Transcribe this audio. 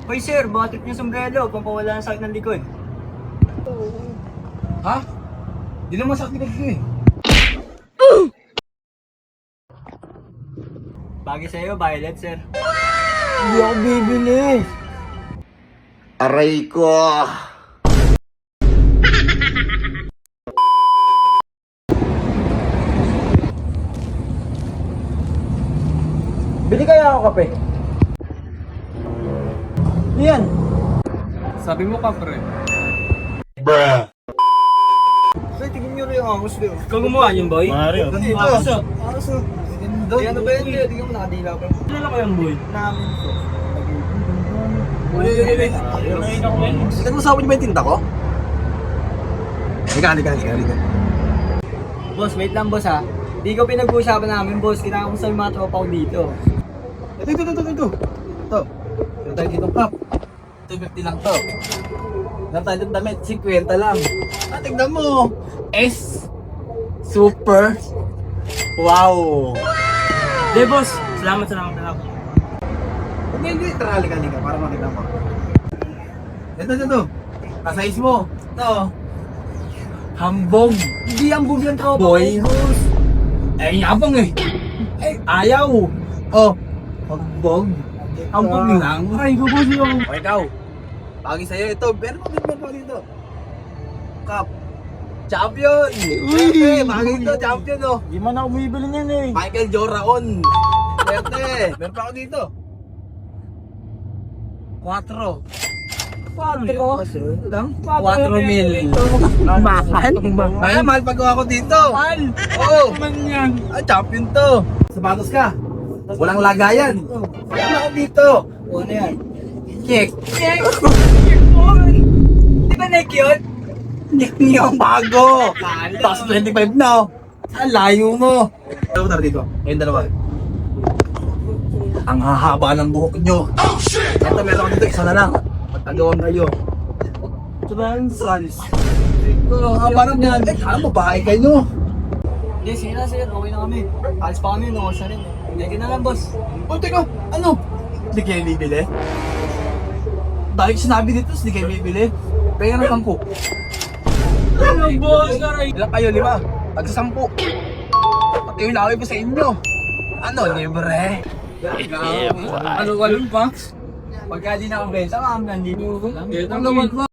Hoy sir, baka trip niyo sombrero, pampawala ng sakit ng likod. Ha? Di naman sakit ko eh. Bagay sa'yo, violet sir. Hindi ako bibili. Aray ko! Bili kaya ako kape? Yan. Sabi mo ka, pre. Bruh! Sir, tingin niyo rin yung angos doon. Ikaw gumawa yun, boy? Mario. Ito. Angos ah. Angos doon. Ay, ano ba yun? Tingnan mo, nakadila pa. Kilala ko yan, boy. Namin to. Sikat mo sabi niyo ba yung tinta ko? Halika. Boss, wait lang boss ha. Di ko pinag-uusapan namin boss, kailangan ko sa mga tropa ko dito. Ito. Ito. Ito tayo dito, Pop. 250 lang to. Meron tayo dito damit, 50 lang. Ah, tignan mo. S. Super. Wow. Hindi, boss. Salamat. Hindi. Tara, halika para makita mo. Ito. Nasize mo. Ito. Hambog. Hindi ang bug ng tropa Boy. ko, boss. Eh, yabang eh. Eh, ayaw. Oh. Hambog. Hambog lang. Ay, boss yun. O ikaw. Bagay sa'yo ito. Pero bakit mo dito? Cup. Champion! Swerte! Bagay ito, champion oh. Di man ako bumibili niyan eh. Michael Joraon. Swerte! Meron pa ako dito. 4. 4? Lang? 4 mil. Mahal? Ay, mahal pagawa ko dito. Mahal. Oo. Man yan. Ah, champion to. Sapatos ka. Walang lagayan. Meron ako dito. O, ano yan? Kick. Di ba Nike yun? Nick yung bago. Tapos 25 na oh. Ang layo mo. Ano tara dito? Ngayon dalawa. Ang hahaba ng buhok nyo. Oh shit! Ito meron ko dito, isa na lang. Magtagawan kayo. Transals. Ang haba ng buhok. Eh, kala mo, bahay kayo. Hindi, sige na sir, okay na kami. Alis pa kami, no, siya rin eh. Hindi na lang boss. Oh, teka, ano? Hindi kayo bibili? Dahil sinabi dito, hindi kayo bibili. Kaya na 10. Ano, boss? Aray. Ilan kayo? 5. Pag sa 10. Pag kayo laway ko sa inyo. Ano, libre? Ano ka lang pa? Pagka di nakabenta, kami nandito. Ito naman pa.